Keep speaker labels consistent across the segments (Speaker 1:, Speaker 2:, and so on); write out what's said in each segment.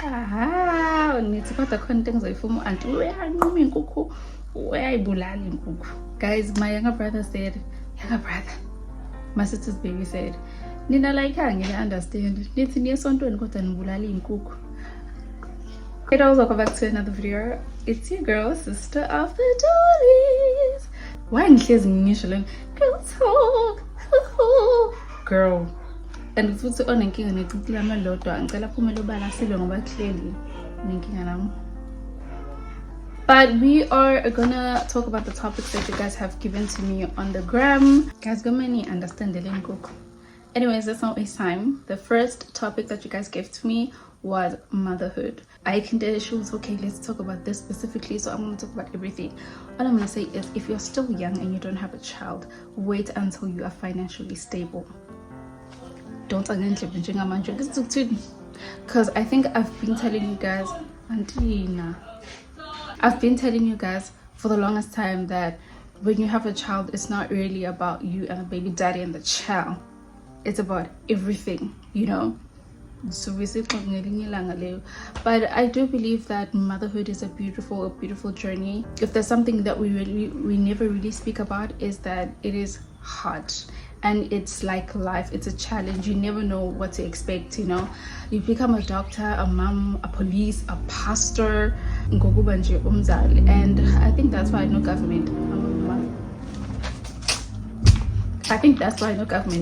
Speaker 1: Ah, nithi kodwa khona into engizoyifuna u-anti uyanquma inkukhu, uyayibulala inkukhu. Guys, my younger brother said, my sister's baby said, nina like angeke understand. Nithi niye esontweni kodwa nibulala inkukhu. Hey dolls, welcome back to another video. It's your girl, sister of the daddies. Why ngihlezi ngisho lena? Girl talk. Girl. And futhi onenkinga necicile lami lodwa ngicela phumele ubalasile ngoba clearly nenkinga nami. But we are gonna talk about the topics that you guys have given to me on the gram. Guys, go many understand the link. Anyways, let's not waste time. The first topic that you guys gave to me was motherhood. I can tell she was okay, let's talk about this specifically, so I'm going to talk about everything. All I'm going to say is, if you're still young and you don't have a child, wait until you are financially stable. Don't because I think I've been telling you guys, I've been telling you guys for the longest time that when you have a child, it's not really about you and the baby daddy and the child. It's about everything, you know. So but I do believe that motherhood is a beautiful journey. If there's something that we never really speak about, is that it is hard and it's like life. It's a challenge. You never know what to expect, you know. You become a doctor, a mom, a police, a pastor, and I think that's why no government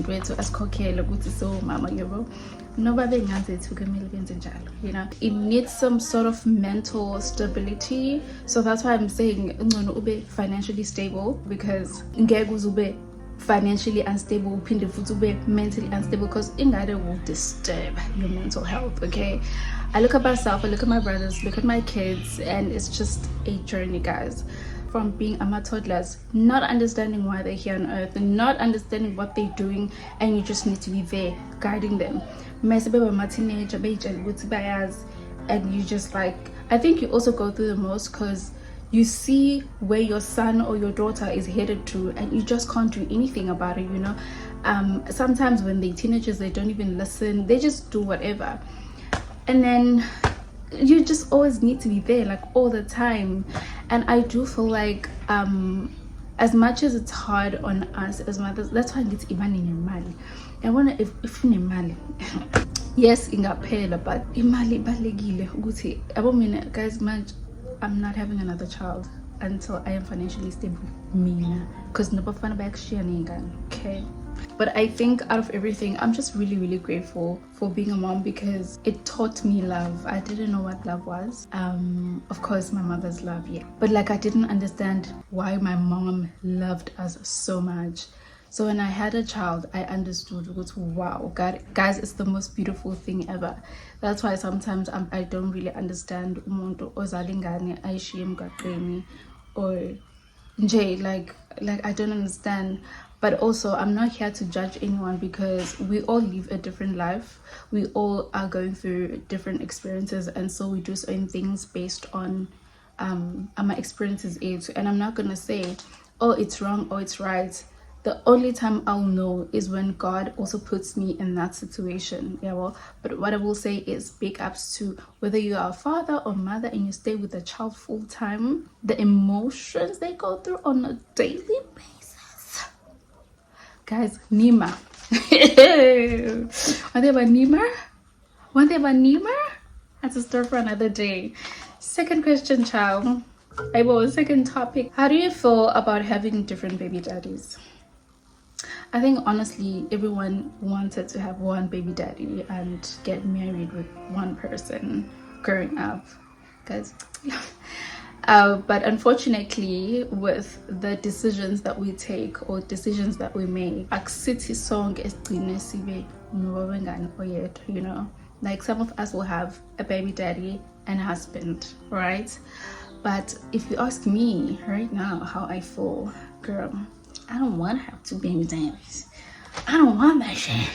Speaker 1: way to ask so mama, you know. Nobody you know, it needs some sort of mental stability. So that's why I'm saying ube financially stable, because ube financially unstable, ube mentally unstable, because ingade will disturb your mental health. Okay, I look at myself, I look at my brothers, look at my kids, and it's just a journey, guys. From being toddlers, not understanding why they're here on earth, and not understanding what they're doing, and you just need to be there guiding them. And you just like, I think you also go through the most because you see where your son or your daughter is headed to, and you just can't do anything about it, you know. Sometimes when they're teenagers, they don't even listen, they just do whatever, and then you just always need to be there, like all the time. And I do feel like as much as it's hard on us as mothers, that's why it's even in mali. I wanna if in mali yes ingaphela, but imali balekile ukuthi abo mina guys, I'm not having another child until I am financially stable, mina, because nobafana bayakushiya nengane, okay. But I think out of everything, I'm just really grateful for being a mom, because it taught me love. I didn't know what love was. Of course, my mother's love, yeah. But like, I didn't understand why my mom loved us so much. So when I had a child, I understood, wow, God, guys, it's the most beautiful thing ever. That's why sometimes I don't really understand umuntu ozalingane ayishiye emgaqweni, or nje, like I don't understand. But also, I'm not here to judge anyone, because we all live a different life. We all are going through different experiences, and so we do certain things based on my experiences age. And I'm not gonna say, oh, it's wrong or it's right. The only time I'll know is when God also puts me in that situation. Yeah, well, but what I will say is big ups to whether you are a father or mother and you stay with a child full time, the emotions they go through on a daily basis. Guys, Nima. One day about Nima? That's a story for another day. Second question, child. Second topic. How do you feel about having different baby daddies? I think honestly, everyone wanted to have one baby daddy and get married with one person growing up, guys. But unfortunately, with the decisions that we take or decisions that we make, you know, like some of us will have a baby daddy and a husband, right? But if you ask me right now how I feel, girl, I don't want to have two baby daddies. I don't want that shit.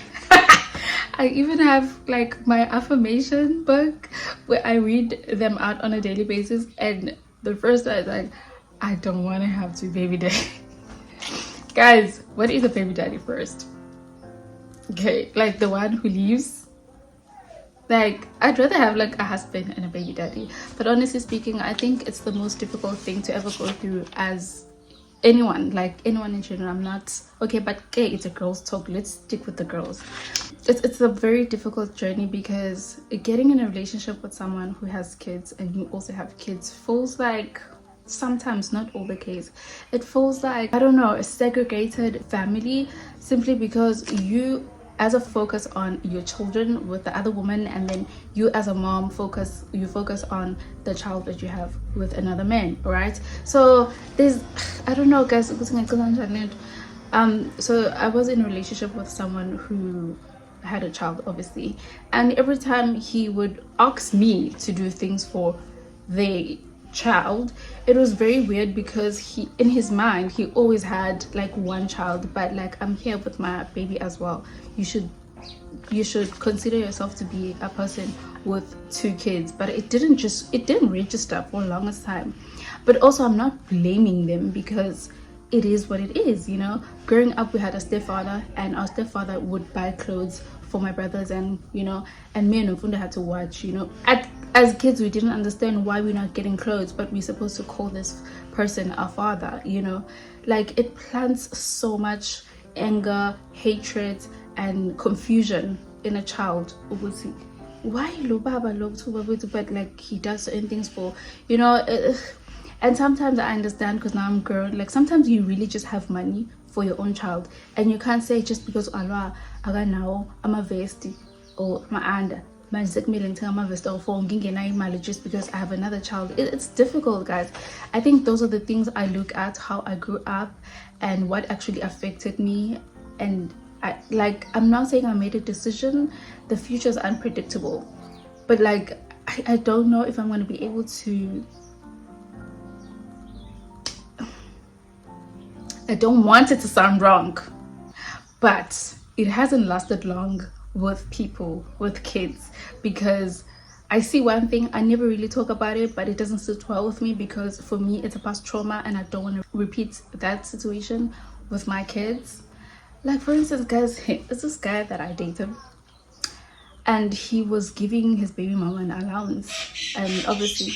Speaker 1: I even have like my affirmation book where I read them out on a daily basis, and the first time I was like, I don't want to have two baby daddies. Guys, what is a baby daddy first? Okay, like the one who leaves Like, I'd rather have like a husband and a baby daddy. But honestly speaking, I think it's the most difficult thing to ever go through as anyone, like anyone in general. I'm not okay, but okay, it's a girls talk, let's stick with the girls. It's a very difficult journey, because getting in a relationship with someone who has kids and you also have kids feels like, sometimes, not all the case, it feels like, I don't know, a segregated family, simply because you as a focus on your children with the other woman, and then you as a mom focus on the child that you have with another man, right? So there's, I don't know guys. So I was in a relationship with someone who had a child, obviously, and every time he would ask me to do things for the child, it was very weird, because he, in his mind, he always had like one child, but like, I'm here with my baby as well. You should consider yourself to be a person with 2 kids. But it didn't register for the longest time. But also, I'm not blaming them, because it is what it is, you know. Growing up, we had a stepfather, and our stepfather would buy clothes for my brothers, and you know, and me and Ofunda had to watch, you know. As kids, we didn't understand why we're not getting clothes, but we're supposed to call this person our father, you know. Like, it plants so much anger, hatred, and confusion in a child. Why lo baba lo kuthiwa, but like, he does certain things for, you know. And sometimes I understand, because now I'm grown. Like, sometimes you really just have money for your own child, and you can't say, just because Allah aga now I'm a vesti or my anda just because I have another child. It's difficult, guys. I think those are the things I look at, how I grew up and what actually affected me. And I'm not saying I made a decision. The future is unpredictable, but like, I don't know if I'm going to be able to. I don't want it to sound wrong, but it hasn't lasted long with people with kids, because I see one thing, I never really talk about it, but it doesn't sit well with me, because for me it's a past trauma, and I don't want to repeat that situation with my kids. Like, for instance, guys, it's this guy that I dated, and he was giving his baby mama an allowance, and obviously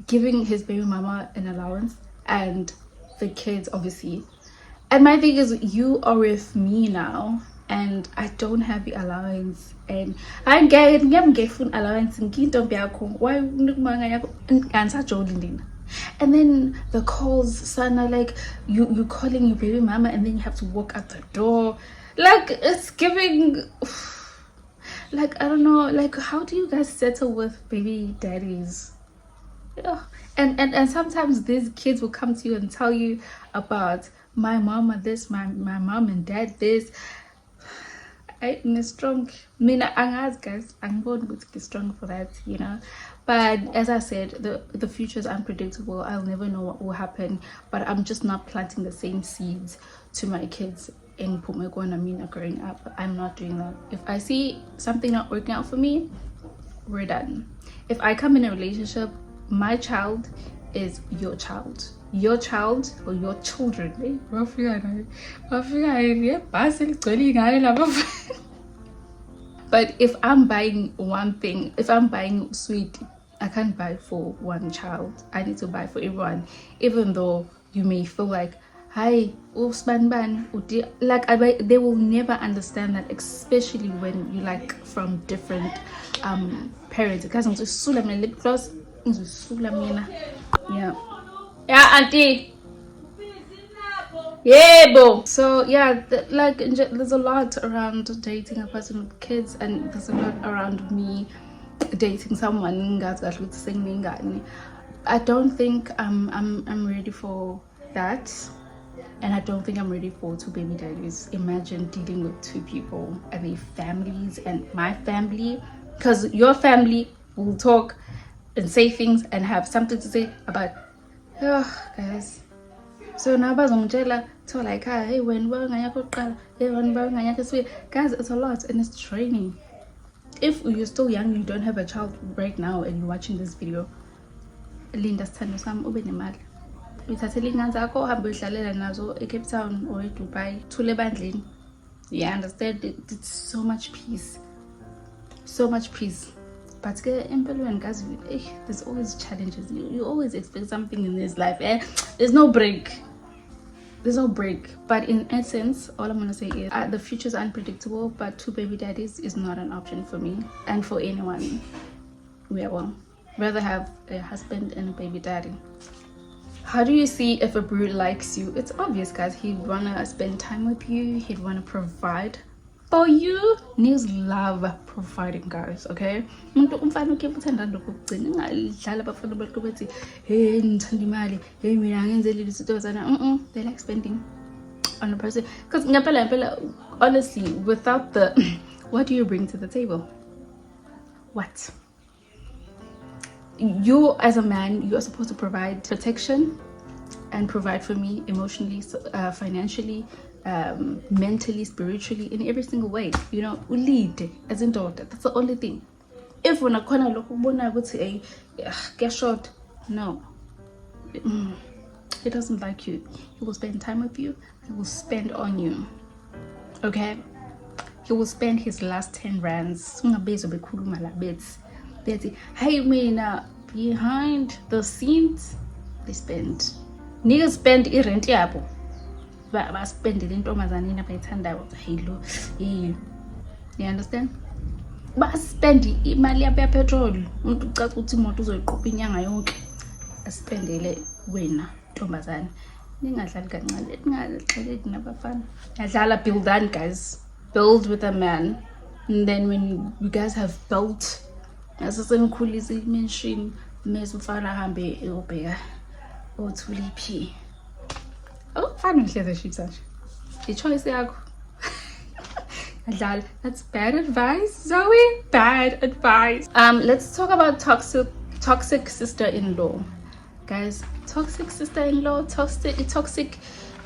Speaker 1: giving his baby mama an allowance, and the kids, obviously. And my thing is, you are with me now, and I don't have the allowance, and I get phone allowance and why. And then the calls, Sana, like, you calling your baby mama, and then you have to walk out the door. Like, it's giving, like, I don't know, like, how do you guys settle with baby daddies? Yeah. And sometimes these kids will come to you and tell you about my mama this, my mom and dad this. I'm strong. I mean, guys, I'm going to be strong for that, you know. But as I said, the future is unpredictable. I'll never know what will happen. But I'm just not planting the same seeds to my kids in Pumegwana Mina growing up. I'm not doing that. If I see something not working out for me, we're done. If I come in a relationship, my child is your child or your children. But if I'm buying one thing, if I'm buying sweet, I can't buy for one child. I need to buy for everyone, even though you may feel like, hi, like, they will never understand that, especially when you like from different parents. Yeah, auntie. Yeah, bro. So yeah, there's a lot around dating a person with kids, and there's a lot around me dating someone. I don't think I'm ready for that, and I don't think I'm ready for 2 baby daddies. Imagine dealing with 2 people and their families and my family, because your family will talk and say things and have something to say about. Oh, guys. So now bazongitshela to like, hey, when guys, it's a lot, and it's training. If you're still young, you don't have a child right now, and you're watching this video, linda sithando sami ube nemali, uyithathele iy'ngane zakho uhambe uy'hlalela nazo eCape Town or eDubai, thule ebandleni, Yeah, understand? It's so much peace. So much peace. But guys, there's always challenges. You always expect something in this life. There's no break. There's no break. But in essence, all I'm gonna say is the future is unpredictable, but 2 baby daddies is not an option for me and for anyone. Yeah, well, rather have a husband and a baby daddy. How do you see if a bro likes you? It's obvious, guys. He'd wanna spend time with you. He'd wanna provide for you. Niggas love providing, guys. Okay. They like spending on a person. Because honestly, without the what do you bring to the table? What? You as a man, you are supposed to provide protection and provide for me emotionally, financially, mentally, spiritually, in every single way. You know, lead as in daughter. That's the only thing. If when a corner look I would say get short, no, he doesn't like you. He will spend time with you. He will spend on you. Okay, he will spend his last 10 rands. Hey, behind the scenes, they spend. Niggas spend rent yabo. Baspendile intombazaneni abayithandayo hello. You understand? Baspend imali yabo yapetrol. Umuntu ucaca ukuthi imoto uzoyiqhubha inyanga yonke. Aspendele wena ntombazane. Ningadlali kancane. Ningaxeleki nabafana. Yadlala build on, guys. Build with a man. And then when you guys have built, asasenikhulisa imention mase ufana hambe eyobheka othula iphi. Fine relationship such. The choice yakho. That's bad advice, Zoe. Bad advice. Let's talk about toxic sister-in-law. Guys, toxic sister-in-law, toxic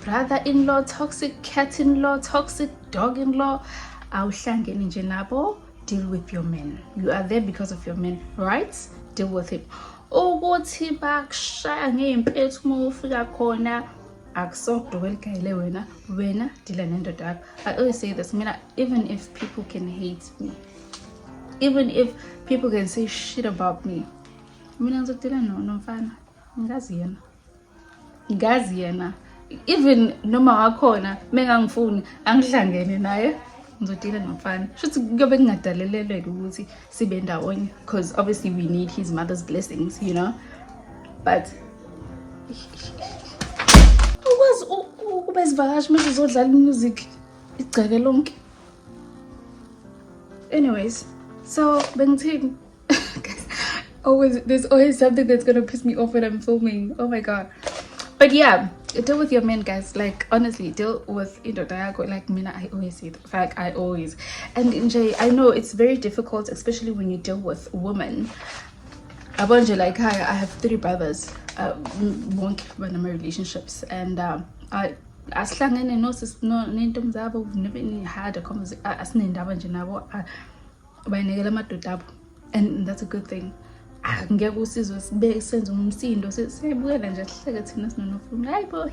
Speaker 1: brother-in-law, toxic cat-in-law, toxic dog-in-law. Awuhlangene nje nabo. Deal with your men. You are there because of your men, right? Deal with him. Ukuthi bakushaya ngempethu uma ufika khona akusogqwelekile wena dila nendoda yakho. I always say this, even if people can hate me, even if people can say shit about me, mina ngizodila nomfana ngazi yena even noma wakhona mengangifuni angihlangene naye ngizodila nomfana shuthi kuyobe kungadaleleleke ukuthi sibe ndawonye, because obviously we need his mother's blessings, you know. But music anyways, so bengithini there's always something that's gonna piss me off when I'm filming. Oh my god. But yeah, deal with your men, guys. Like, honestly, deal with like mina. I always say that. Like, I always. And I know it's very difficult, especially when you deal with women. Like, hi, I have 3 brothers. Wonke when I'm in relationships, and I aslangene no nentombi zabo. We've never had a conversation. Asinendaba nje nabo. Bayinekela amadoda abo, and that's a good thing. Ngeke usizwe sibe senze umsindo siyabukela nje sihleke thina sinonofuna hayibo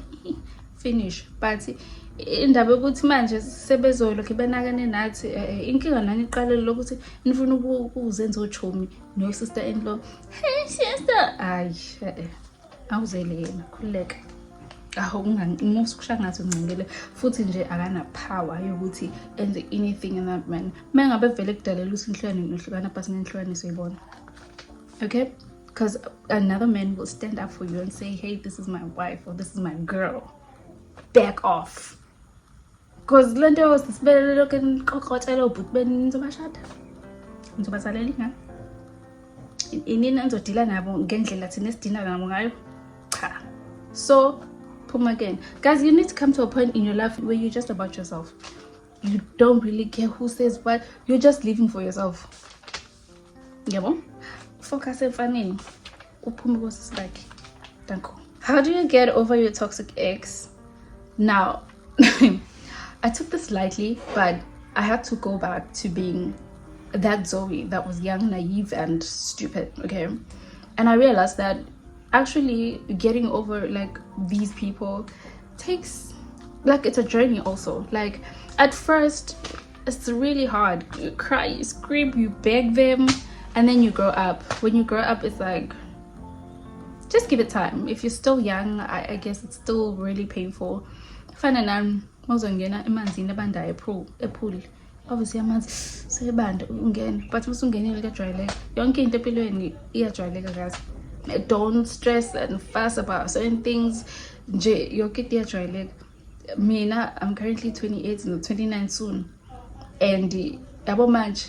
Speaker 1: finish. But indaba ukuthi manje sebezolokhe benakane nathi inkinga nani iqalele lokuthi nifuna ukuzenza ochomi no sister in law. Hey sister, awuzele yena khuleka. Umusukusha ngathi uncengele futhi nje akana power yokuthi enze anything in that man. Mengabe vele kudalela usinhlwane nohlukana pasi nenhlwaniso ibona. Okay, because another man will stand up for you and say, hey, this is my wife or this is my girl, back off. Because lento was this better looking kokotelo but ben nzobashada nzobasalela nga inini nzodila nabo ngendlela thina sidina nabo ngayo cha. So puma again, guys, you need to come to a point in your life where you're just about yourself. You don't really care who says what. You're just living for yourself. Yabo. Focus on funny. How do you get over your toxic ex? Now, I took this lightly, but I had to go back to being that Zoe that was young, naive, and stupid. Okay, and I realized that actually getting over like these people takes like it's a journey also. Like at first it's really hard. You cry, you scream, you beg them, and then you grow up. When you grow up, it's like, just give it time. If you're still young, I guess it's still really painful. Fana nami mawuzongena emanzini abandayo epool, obviously amanzi sebanda ungena, but usungenile kujwayeleka. Yonke into empilweni iyajwayeleka guys. Don't stress and fuss about certain things. Nje yonke into iyajwayeleka. Mina, I'm currently 28 and 29 soon, and yabo manje,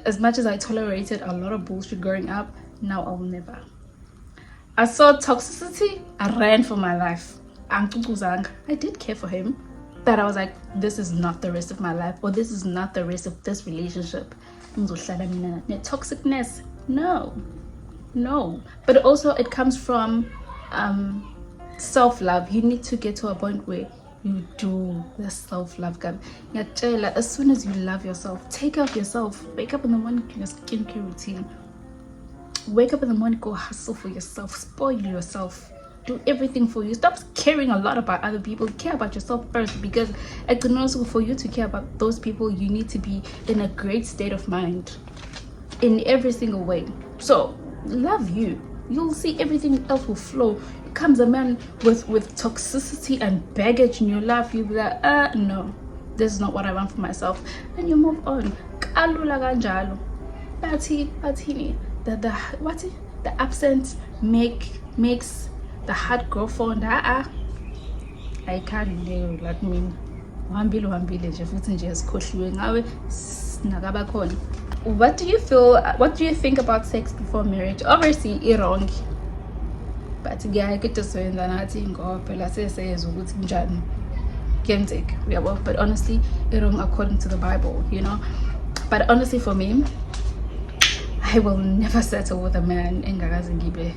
Speaker 1: as much as I tolerated a lot of bullshit growing up, now I will never. I saw toxicity, I ran for my life. I did care for him, but I was like, this is not the rest of my life, or this is not the rest of this relationship. Toxicness, no. But also it comes from self-love. You need to get to a point where you do the self-love. As soon as you love yourself, take care of yourself. Wake up in the morning, do your skincare routine. Wake up in the morning, go hustle for yourself, spoil yourself, do everything for you. Stop caring a lot about other people. Care about yourself first, because also for you to care about those people, you need to be in a great state of mind in every single way. So love you. You'll see everything else will flow. Comes a man with toxicity and baggage in your life, you'll be like, no, this is not what I want for myself, and you move on. The absence makes the heart grow fond. I can't do like me. What do you feel? What do you think about sex before marriage? Obviously it's wrong, but yeah, I get to say that I think but honestly it's wrong according to the Bible, you know. But honestly, for me, I will never settle with a man in Gagazingibe.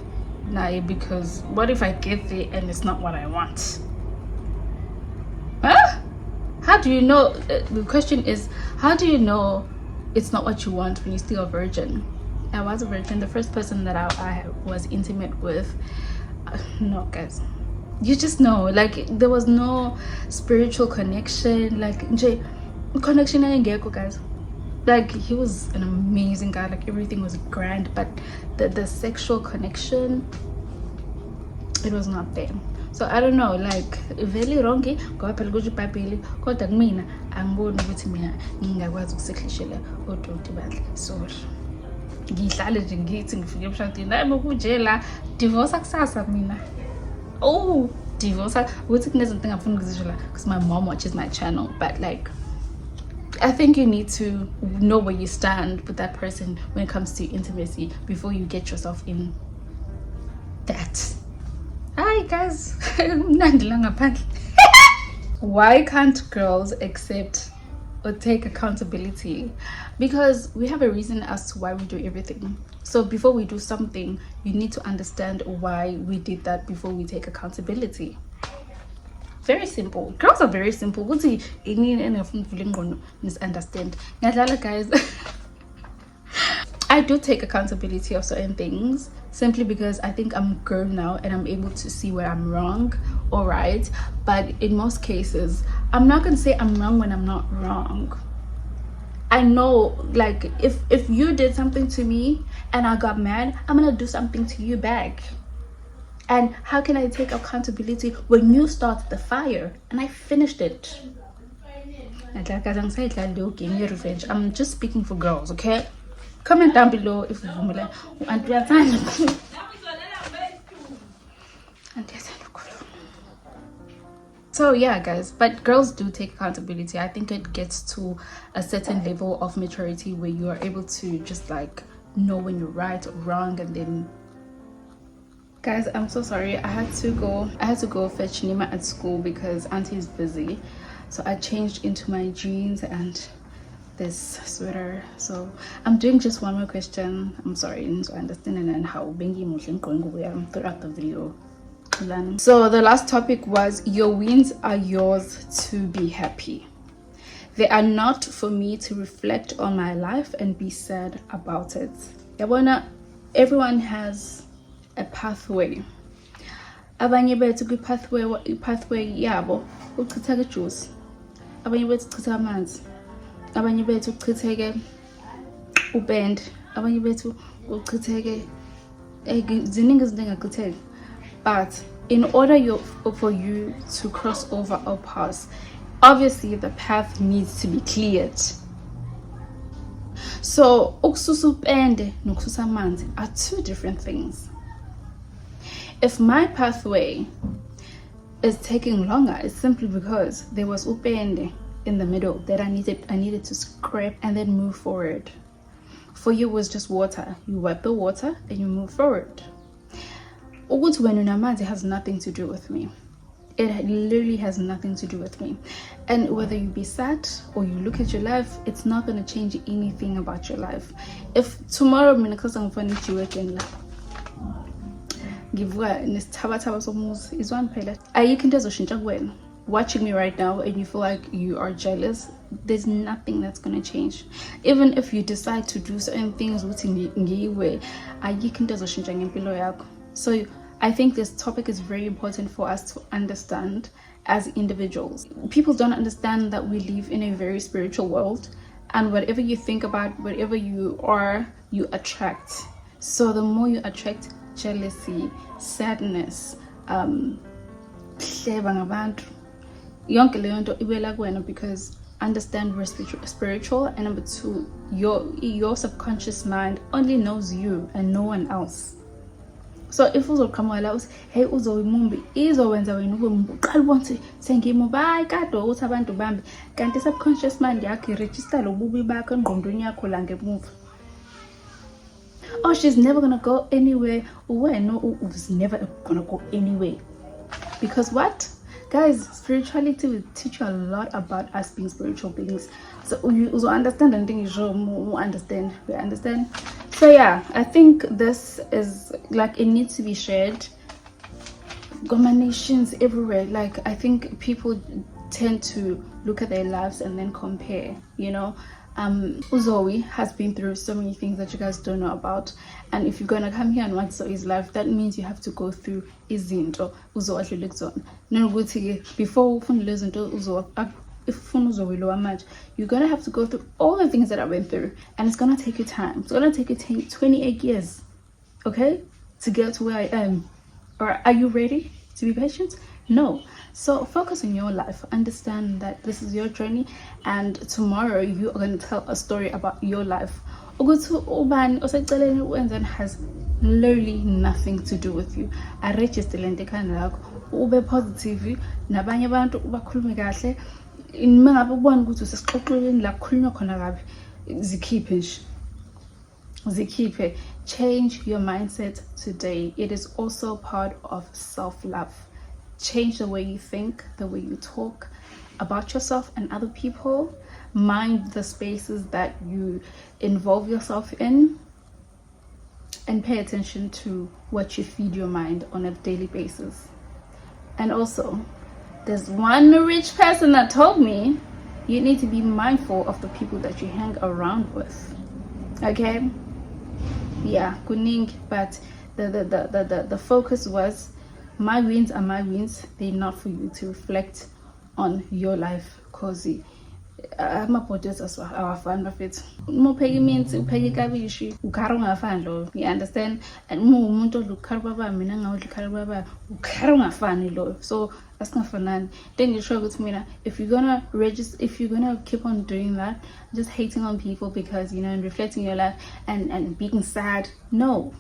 Speaker 1: Nah, because what if I get there and it's not what I want? Huh? How do you know? The question is, how do you know it's not what you want when you're still a virgin? I was a virgin. The first person that I was intimate with, no guys, you just know, like there was no spiritual connection, like connection guys. Like he was an amazing guy, like everything was grand, but the sexual connection, it was not there. So I don't know, like very wrong ngoba phela kusho iBhayibheli, kodwa kumina angiboni ukuthi mina ngingakwazi ukusehlishela odoti bandle. Sorry, ngihlale nje ngithi ngifike emshadweni hayi mokunje la divorce kusasa mina. Oh, divorce ukuthi kunezinto engafuni ukuzisho la because my mom watches my channel, but like I think you need to know where you stand with that person when it comes to intimacy before you get yourself in that. Hi guys. Why can't girls accept or take accountability? Because we have a reason as to why we do everything. So before we do something, you need to understand why we did that before we take accountability. Very simple. Girls are very simple. Misunderstand. Guys, I do take accountability of certain things simply because I think I'm grown now and I'm able to see where I'm wrong or right. But in most cases, I'm not gonna say I'm wrong when I'm not wrong. I know, like if you did something to me and I got mad, I'm gonna do something to you back. And how can I take accountability when you started the fire and I finished it? I'm just speaking for girls, okay? Comment down below if you and so yeah guys, but girls do take accountability. I think it gets to a certain level of maturity where you are able to just like know when you're right or wrong. And then guys, I'm so sorry, I had to go fetch Nima at school because auntie is busy. So I changed into my jeans and this sweater. So I'm doing just one more question. I'm sorry, so I understand and how bengi going throughout the video. So the last topic was your wins are yours to be happy. They are not for me to reflect on my life and be sad about it. Everyone has a pathway. abanye bethu pathway yabo uchitheke juice, abanye bethu uchitha amanzi, abanye bethu uchitheke upende, abanye bethu uchitheke ziningi izinto engachitheka. But in order for you to cross over our paths, obviously the path needs to be cleared. So ukususa upende nokususa amanzi are two different things. If my pathway is taking longer, it's simply because there was upende in the middle that I needed to scrape and then move forward. For you, it was just water. You wipe the water and you move forward. Ukuthi wena unamanzi has nothing to do with me. It literally has nothing to do with me. And whether you be sad or you look at your life, it's not going to change anything about your life. If tomorrow minakasa ngifana ijiwekeni la ngivuka nesithabathaba somuzi izwani phela ayikho into ezoshintsha kuwena. Watching me right now and you feel like you are jealous, there's nothing that's going to change. Even if you decide to do certain things ukuthi ngiwe ayikho into ezoshintsha ngempilo yakho. So I think this topic is very important for us to understand as individuals. People don't understand that we live in a very spiritual world, and whatever you think about, whatever you are, you attract. So the more you attract jealousy, sadness, because understand we're spiritual, and number two, your subconscious mind only knows you and no one else. So if uzoqhamuka uthi hey uzoyimumbi izowenza wena ube mumbi uqala ubona ukuthi sengimumbi hayi kade ukuthi abantu bambi kanti subconscious mind yakho iregister lobubi bakho engqondweni yakho la ngemuva. Oh, she's never gonna go anywhere. Wena was never gonna go anywhere. Because what? Guys, spirituality will teach you a lot about us being spiritual beings. So you also understand and think you understand. We understand. So yeah, I think this is like it needs to be shared. Nations everywhere. Like I think people tend to look at their lives and then compare. You know, Uzoe has been through so many things that you guys don't know about, and if you're gonna come here and watch Zoe's life, that means you have to go through izinto Uzo adlule kuzona. Nanokuthi before ufune lezo zinto Uzo if ufuna Uzoe lo amanje, you're gonna have to go through all the things that I went through, and it's gonna take you time. It's gonna take you 28 years, okay, to get to where I am. Or are you ready to be patient? No. So focus on your life. Understand that this is your journey, and tomorrow you are going to tell a story about your life. Has literally nothing to do with you. I register ube positive nabanye abantu ubakhulume kahle mangabe ubona ukuthi usesixoxweni la kukhulunywa khona kabi zikhiphe nje zikhiphe. Change your mindset today. It is also part of self-love. Change the way you think, the way you talk about yourself and other people. Mind the spaces that you involve yourself in, and pay attention to what you feed your mind on a daily basis. And also, there's one rich person that told me you need to be mindful of the people that you hang around with. Okay? Yeah, kuning, but the focus was my wins are my wins. They're not for you to reflect on your life, cause ama-borders awafani bafethu. Uma upheka iminsi upheka ikabishi ukhara ungafani lo, you understand? And uma umuntu odla ukhara baba mina ngawudla ukhara baba ukhara ungafani lo, so asingafanani. Then ngisho ukuthi mina if you're gonna keep on doing that, just hating on people because you know and reflecting your life and being sad, no.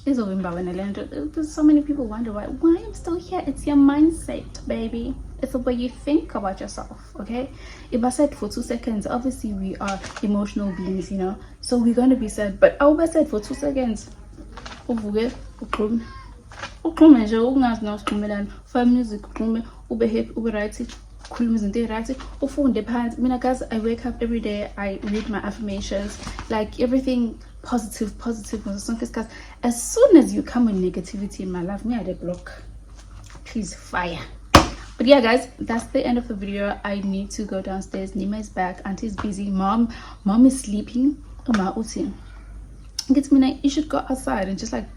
Speaker 1: There's so many people wonder why I'm still here. It's your mindset, baby. It's the way you think about yourself, okay? If I said for 2 seconds, obviously we are emotional beings, you know, so we're going to be sad. But I would said for 2 seconds, music, guys, I wake up every day, I read my affirmations, like everything positive. Because as soon as you come with negativity in my life, me I block. Please fire. But yeah, guys, that's the end of the video. I need to go downstairs. Nima is back. Auntie's busy. Mom is sleeping. You should go outside and just like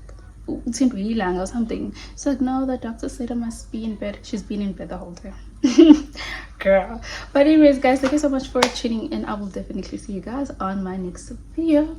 Speaker 1: or something. She's like, no, the doctor said I must be in bed. She's been in bed the whole time. Girl. But anyways, guys, thank you so much for tuning in. I will definitely see you guys on my next video.